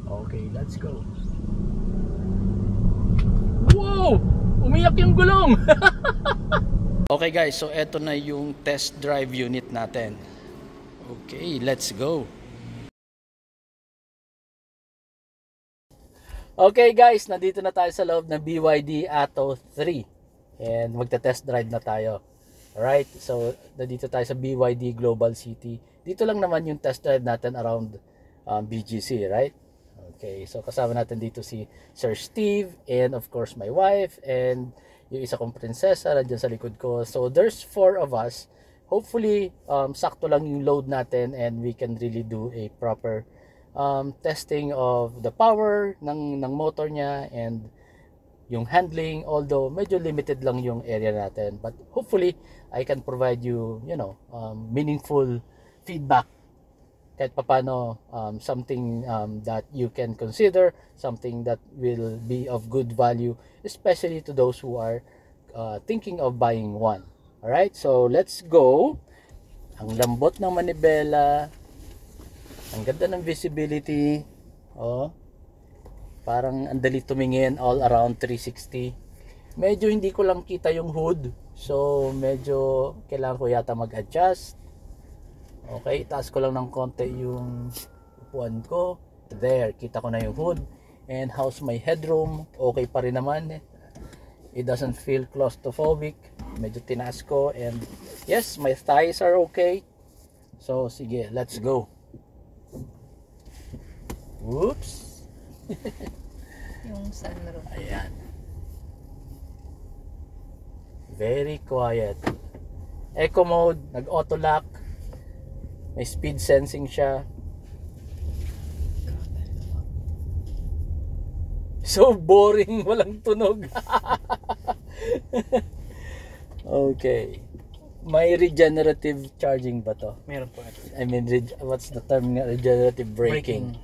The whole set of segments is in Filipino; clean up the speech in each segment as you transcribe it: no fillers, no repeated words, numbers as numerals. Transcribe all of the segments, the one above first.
Okay, let's go. Wow! Umiyak yung gulong! Okay guys, so eto na yung test drive unit natin. Okay, let's go. Okay guys, nandito na tayo sa loob ng BYD Atto 3. And magta-test drive na tayo. Alright, so nandito tayo sa BYD Global City. Dito lang naman yung test drive natin around BGC, right? Okay, so kasama natin dito si Sir Steve and of course my wife and yung isa kong prinsesa nandiyan sa likod ko. So there's 4 of us. Hopefully, sakto lang yung load natin and we can really do a proper testing of the power ng motor niya and yung handling, although medyo limited lang yung area natin, but hopefully I can provide you, meaningful feedback kahit papano, something that you can consider, something that will be of good value, especially to those who are thinking of buying one. Alright, so let's go. Ang lambot ng manibela, ang ganda ng visibility, oh, parang ang dali tumingin, all around 360. Medyo hindi ko lang kita yung hood, so medyo kailangan ko yata mag-adjust. Okay, taas ko lang ng konti yung upuan ko. There, kita ko na yung hood. And how's my headroom? Okay pa rin naman. It doesn't feel claustrophobic. Medyo tinaas ko. And yes, my thighs are okay. So, sige, let's go. Whoops. Yung sunroof. Ayan. Very quiet. Eco mode, nag-auto lock. May speed sensing siya. So boring, walang tunog. Okay. May regenerative charging ba to? Meron po. I mean, what's the term nga? Regenerative braking.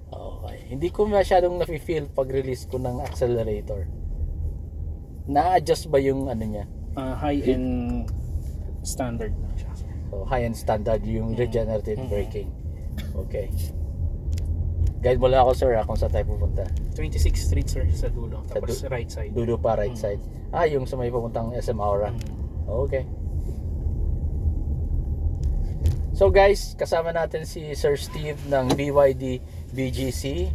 Okay. Hindi ko masyadong nafe-feel pag-release ko ng accelerator. Na-adjust ba yung ano niya? High-end standard na siya. So, high-end standard yung regenerative braking. Okay. Guide mo lang ako, sir, kung saan tayo pupunta. 26th Street, sir, sa dulo. Tapos right side. Dulo pa, right side. Yung sa may pupuntang SM Aura. Okay. So guys, kasama natin si Sir Steve ng BYD BGC.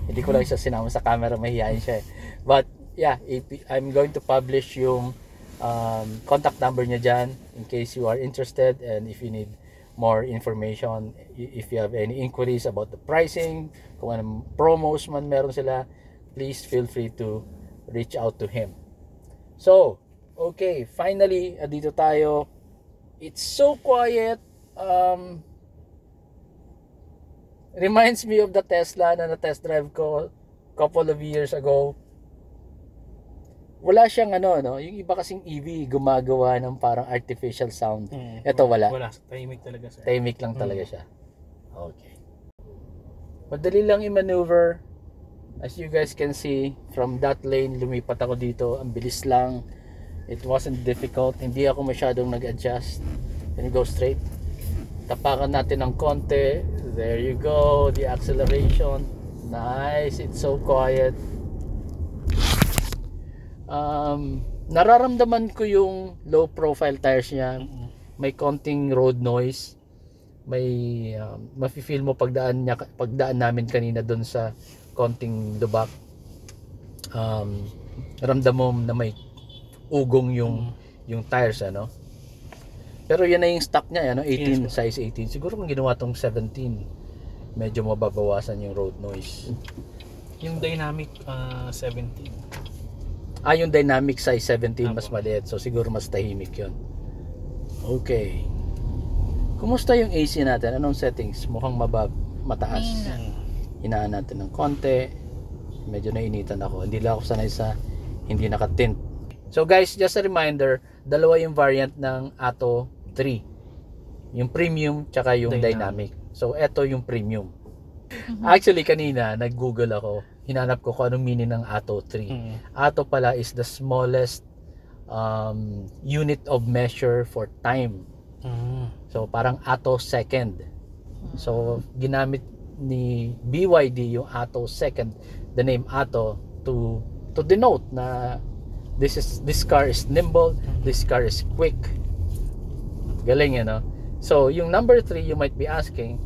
Hindi ko lang siya sinama sa camera, mahihayin siya. But yeah, I'm going to publish yung contact number niya dyan in case you are interested and if you need more information, if you have any inquiries about the pricing, kung anong promos man meron sila, please feel free to reach out to him. So, okay, finally, dito tayo. It's so quiet. Reminds me of the Tesla na test drive ko couple of years ago. Wala siyang yung iba kasing EV gumagawa ng parang artificial sound. Ito wala. Wala, tahimik talaga, sir. Tahimik lang talaga siya. Okay. Madali lang i-maneuver. As you guys can see, from that lane lumipat ako dito. Ang bilis lang. It wasn't difficult. Hindi ako masyadong nag-adjust. Can you go straight? Tapakan natin ng konti. There you go. The acceleration. Nice. It's so quiet. Nararamdaman ko yung low profile tires niya. May konting road noise. May mafe-feel mo pagdaan namin kanina doon sa konting lubak. Ramdam mo na may ugong yung tires, Pero yan na yung stock niya, 18, size 18. Siguro kung ginawa tong 17, medyo mababawasan yung road noise. Yung dynamic 17. Yung dynamic size 17 mas maliit, so siguro mas tahimik yun. Okay. Kumusta yung AC natin? Anong settings? Mukhang mataas. Hinaan natin ng konti. Medyo nainitan ako. Hindi lang ako sanay sa hindi naka-tint. So guys, just a reminder, dalawa yung variant ng Atto 3. Yung premium tsaka yung dynamic. So eto yung premium. Actually kanina nag-google ako. Hinanap ko kung anong meaning ng Atto 3. Atto pala is the smallest unit of measure for time. So parang attosecond. So ginamit ni BYD yung Atto second, the name Atto, to denote na this car is nimble, this car is quick. Galing yan, no? So yung number 3, you might be asking,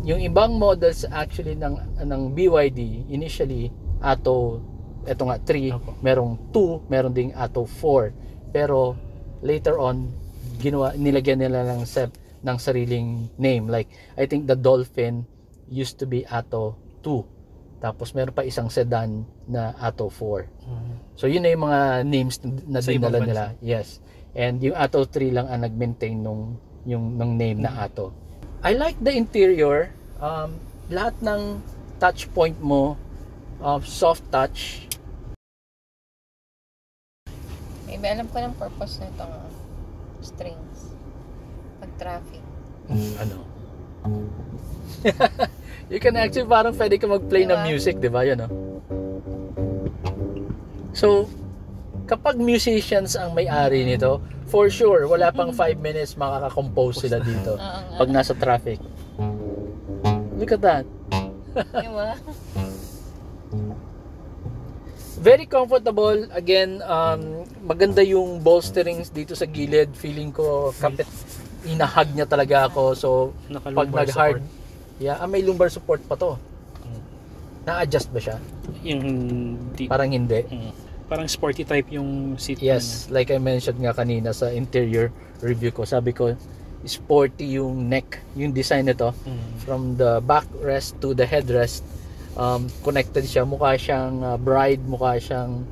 yung ibang models actually ng BYD initially Atto, eto nga 3, Opo. merong 2, meron ding Atto 4, pero later on nilagyan nila ng sariling name. Like I think the Dolphin used to be Atto 2, tapos meron pa isang sedan na Atto 4. So yun na yung mga names na Sa dinala ibang nila. Yes. And yung Atto 3 lang ang nag-maintain ng name na Atto. I like the interior. Lahat ng touch point mo, soft touch. Maybe alam ko ng purpose na itong strings. Pag traffic. Ano? You can actually parang pwede ka mag-play ng Diba? music, di ba? Yun, no? So, kapag musicians ang may-ari nito, for sure, wala pang 5 minutes makaka-compose sila dito. Oo nga. Pag nasa traffic. Look at that. Diba? Very comfortable. Again, maganda yung bolsterings dito sa gilid. Feeling ko kapit inahag niya talaga ako. So, pag Naka-lumbar nag-hard, support. may lumbar support pa to. Na-adjust ba siya? Yung Parang hindi. parang sporty type yung seat. Yes, like I mentioned nga kanina sa interior review ko, sabi ko sporty yung neck, yung design nito. From the backrest to the headrest, connected siya. Mukha siyang bride, mukha siyang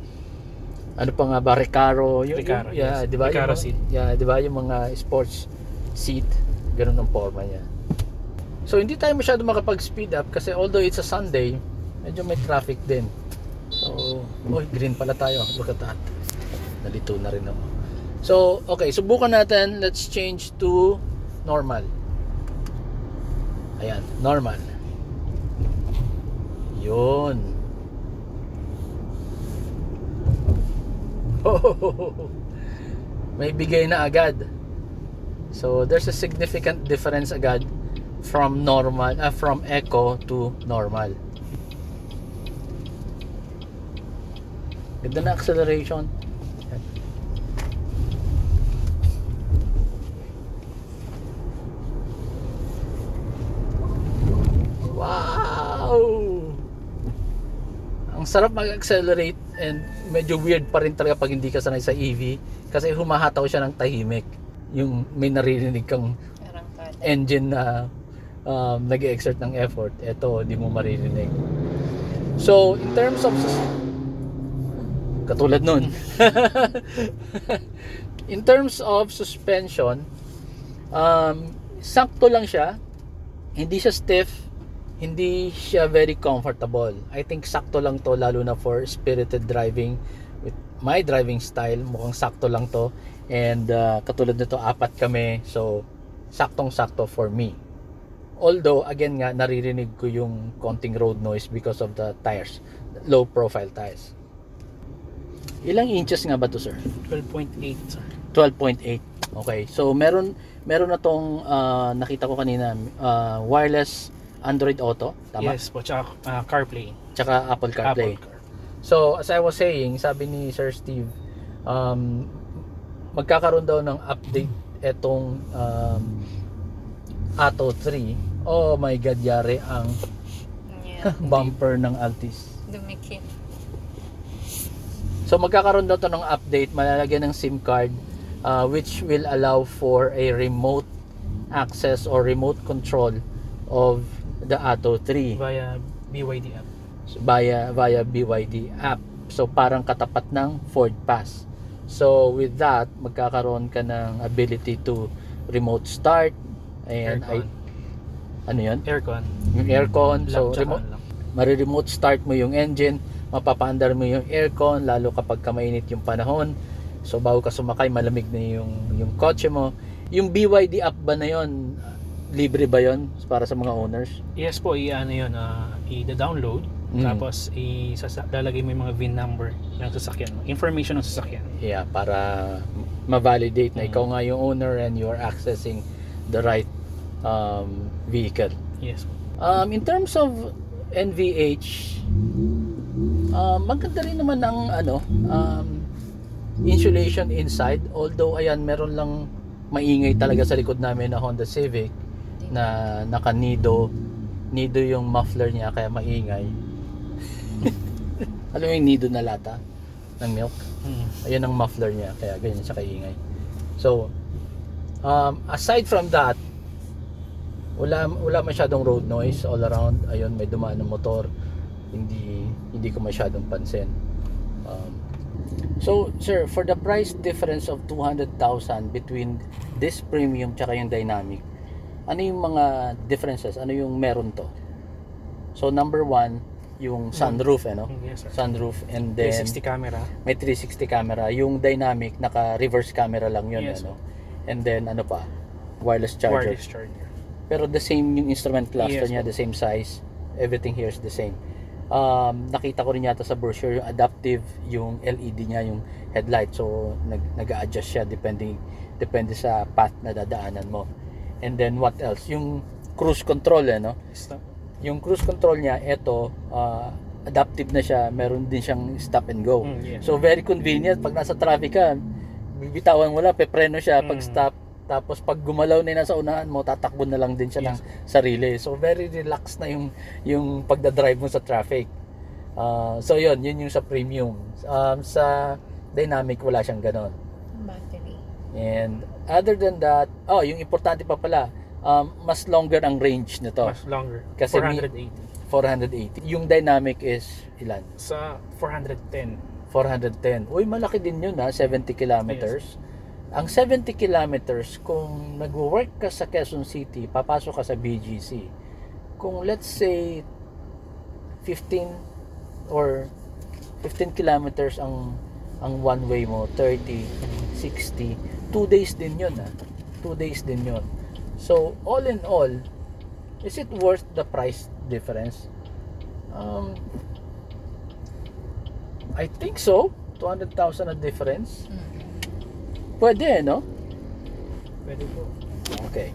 ano pa nga ba, Recaro. Recaro, yeah, yes. di ba? Recaro Yung, seat. Yeah, di ba yung mga sports seat, ganun ang forma niya. So hindi tayo masyado makapag-speed up kasi although it's a Sunday, medyo may traffic din. So, green pala tayo. Look at that. Nalito na rin ako. So, okay, subukan natin. Let's change to normal. Ayan, normal. Yun. May bigay na agad. So, there's a significant difference agad from normal, from eco to normal. Ganda na acceleration. Wow! Ang sarap mag-accelerate, and medyo weird pa rin talaga pag hindi ka sanay sa EV kasi humahataw siya ng tahimik. Yung may naririnig kang Arangkada. engine na nag-exert ng effort. Ito, di mo maririnig. So, in terms of katulad nun. In terms of suspension, sakto lang siya. Hindi siya stiff, hindi siya very comfortable. I think sakto lang to, lalo na for spirited driving. With my driving style, mukhang sakto lang to. And katulad nito, 4 kami. So, saktong-sakto for me. Although, again nga, naririnig ko yung konting road noise because of the tires. Low profile tires. Ilang inches nga ba to, sir? 12.8, sir. 12.8. Okay. So meron na tong nakita ko kanina, wireless Android Auto, tama? Yes po, tsaka CarPlay. Tsaka Apple CarPlay. Apple Car. So as I was saying, sabi ni Sir Steve, magkakaroon daw ng update etong Atto 3. Oh my god, yari ang Yeah. bumper ng Altis. Dumikit. So magkakaroon daw to ng update, malalagyan ng SIM card, which will allow for a remote access or remote control of the Atto 3 Via BYD app. via BYD app. So parang katapat ng Ford Pass. So with that, magkakaroon ka ng ability to remote start and Aircon. ano yun? Aircon. Yung aircon. So Lock tsaka remote, unlock. mare-remote start mo yung engine, mapapaandar mo yung aircon lalo kapag mainit yung panahon. So bago ka sumakay, malamig na yung kotse mo. Yung BYD app ba na yon, libre ba yon para sa mga owners? Yes po, i-ano yun, i-download. Tapos lalagay mo yung mga VIN number ng sasakyan mo. Information ng sasakyan. Yeah, para ma-validate na ikaw nga yung owner and you are accessing the right vehicle. Yes po. In terms of NVH, maganda rin naman ang insulation inside, although ayan, meron lang maingay talaga sa likod namin na Honda Civic na naka-nido yung muffler niya, kaya maingay. Alam mo yung nido na lata ng milk? Ayan ang muffler niya, kaya ganyan siya kaingay. So aside from that, wala masyadong road noise all around. Ayun, may dumaan ng motor, hindi ko masyadong pansin. So sir, for the price difference of 200,000 between this premium tsaka yung dynamic, ano yung mga differences? Ano yung meron to? So number one, yung sunroof, Yes, sir. sunroof, and then 360 camera. may 360 camera. Yung dynamic, naka reverse camera lang yun. Yes, And then ano pa, wireless charger. Wireless charger. Pero the same yung instrument cluster Yes, niya, po. the same size, everything here is the same. Nakita ko rin yata sa brochure yung adaptive, yung LED niya, yung headlight, so nag-a-adjust siya depende sa path na dadaanan mo. And then what else, yung cruise control, Stop. yung cruise control niya, eto, adaptive na siya, meron din siyang stop and go. Yes. So very convenient pag nasa traffic ka, bibitawan mo lang, pepreno siya pag stop, tapos pag gumalaw na yung nasa unahan mo, tatakbo na lang din siya ng sarili. So very relaxed na yung pagdadrive mo sa traffic. So yun yung sa premium. Sa dynamic, wala siyang ganon. Battery. And other than that, yung importante pa pala, mas longer ang range nito. Mas longer. Kasi 480. Yung dynamic is ilan? Sa 410. 410. Uy, malaki din yun, 70 kilometers. Ang 70 kilometers, kung nag-work ka sa Quezon City, papasok ka sa BGC. Kung let's say 15 kilometers ang one way mo, 30, 60, 2 days din yun. 2 days din yun. So, all in all, is it worth the price difference? I think so. 200,000 na difference. Pwede, no? Pwede po. Okay.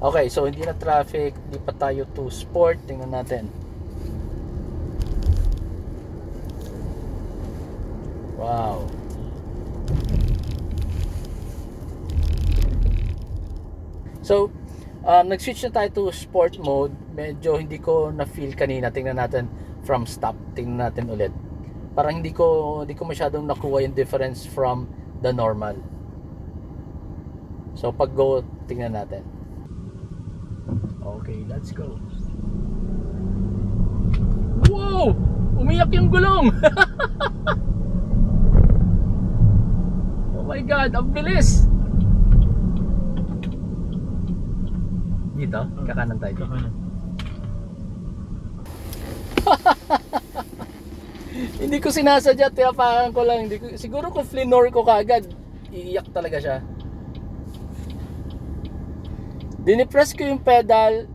Okay, so hindi na traffic, hindi pa tayo to sport. Tingnan natin. Wow. So, nag-switch na tayo to sport mode. Medyo hindi ko na-feel kanina. Tingnan natin from stop. Tingnan natin ulit. Parang hindi ko masyadong nakuha yung difference from the normal. So pag go, tingnan natin. Okay, let's go. Wow! Umiyak yung gulong! Oh my God, ang bilis! Dito, kakanan tayo. Kakanan. Hindi ko sinasadya, tinapakan ko lang. Siguro kung flinor ko kagad, iiyak talaga siya. Dinipress ko yung pedal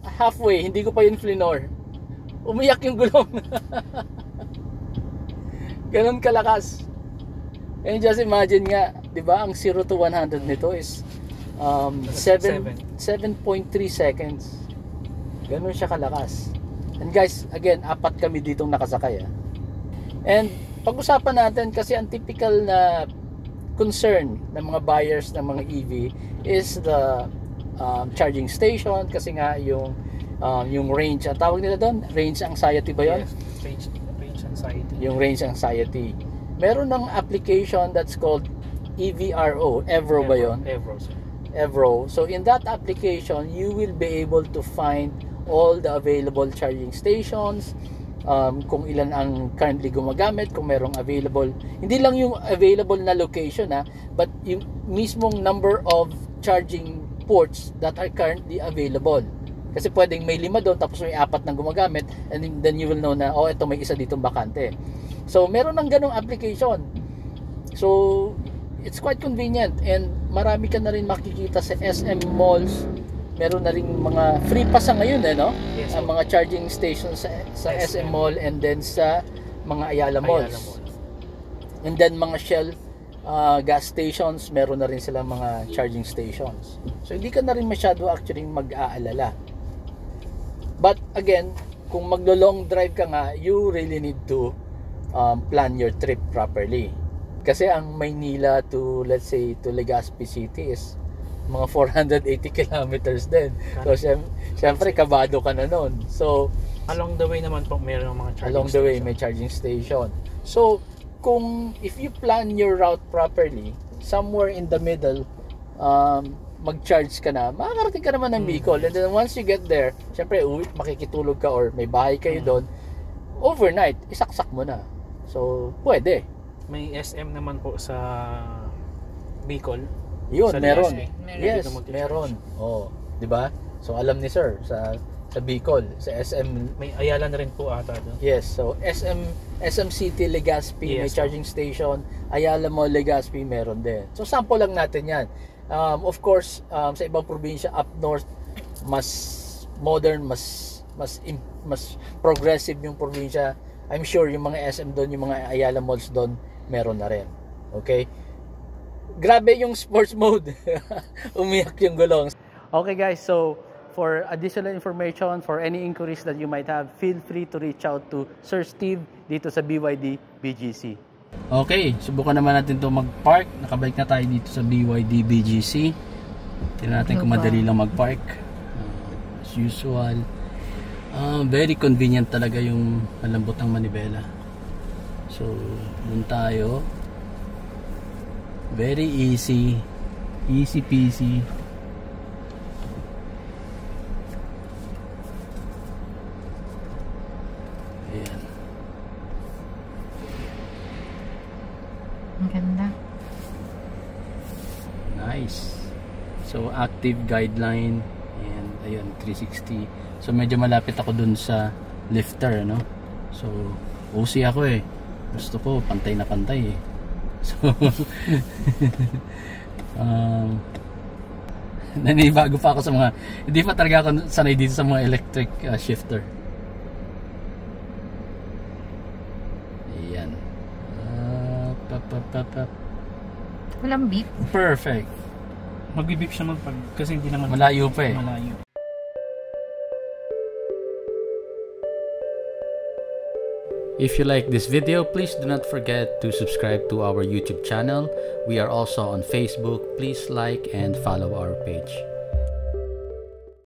halfway, hindi ko pa yung flinor. Umiyak yung gulong. Ganun kalakas. And just imagine nga, 'di ba, ang 0 to 100 nito is 7.3 seconds. Ganun siya kalakas. And guys, again, 4 kami ditong nakasakay. And pag-usapan natin, kasi ang typical na concern ng mga buyers ng mga EV is the charging station, kasi nga yung range, ang tawag nila doon, range anxiety ba yun? Yes, range anxiety. Yung range anxiety. Meron ng application that's called EVRO. Evro ba yun? Evro, sir. Evro. So in that application, you will be able to find all the available charging stations, kung ilan ang currently gumagamit, kung merong available, hindi lang yung available na location, but yung mismong number of charging ports that are currently available. Kasi pwedeng may 5 doon, tapos may 4 na gumagamit, and then you will know na, ito may isa ditong bakante. So meron ng ganong application. So it's quite convenient, and marami ka na rin makikita sa SM malls. Meron na rin mga free pa sa ngayon, no? Yes, Ang mga charging stations sa SM Mall, and then sa mga Ayala Malls. And then mga Shell gas stations, meron na rin sila mga charging stations. So hindi ka na rin masyado actually mag-aalala. But again, kung maglo-long drive ka nga, you really need to plan your trip properly. Kasi ang Maynila to, let's say, to Legazpi City is mga 480 kilometers din. So, syempre, kabado ka na nun. So, Along the way naman po, meron mga charging along the way, station. may charging station. So, if you plan your route properly, somewhere in the middle, mag-charge ka na, makakarating ka naman ng Bicol. And then once you get there, syempre, makikitulog ka or may bahay kayo doon, overnight, isaksak mo na. So, pwede. May SM naman po sa Bicol. Yun, Sa meron. Legazpi. Yes, Dito multi-charge. meron. Oh, 'di ba? So alam ni sir sa Bicol, sa SM. May Ayala na rin po ata doon. Yes, so SM City Legazpi may Yes, charging station. Ayala Mall Legazpi meron din. So sample lang natin 'yan. Of course, sa ibang probinsya up north, mas modern, mas progressive yung probinsya. I'm sure yung mga SM doon, yung mga Ayala Malls doon, meron na rin. Okay? Grabe yung sports mode. Umiyak yung gulong. Okay guys, so for additional information, for any inquiries that you might have, feel free to reach out to Sir Steve dito sa BYD BGC. Okay, subukan naman natin to mag-park. Nakabalik na tayo dito sa BYD BGC. Tingnan natin kung madali lang mag-park. As usual. Very convenient talaga yung malambot ng manibela. So, dun tayo. Very easy. Easy peasy. Ayan. Ang ganda. Nice. So, active guideline. And, ayun, 360. So, medyo malapit ako dun sa lifter, no? So, OC ako eh. Gusto ko, pantay na pantay eh. So, nanibago pa ako sa mga, hindi pa talaga ako sanay dito sa mga electric shifter. Ayan. Walang beep. Perfect. Magbibip siya magpag kasi hindi naman Malayo pa eh. malayo. If you like this video, please do not forget to subscribe to our YouTube channel. We are also on Facebook. Please like and follow our page.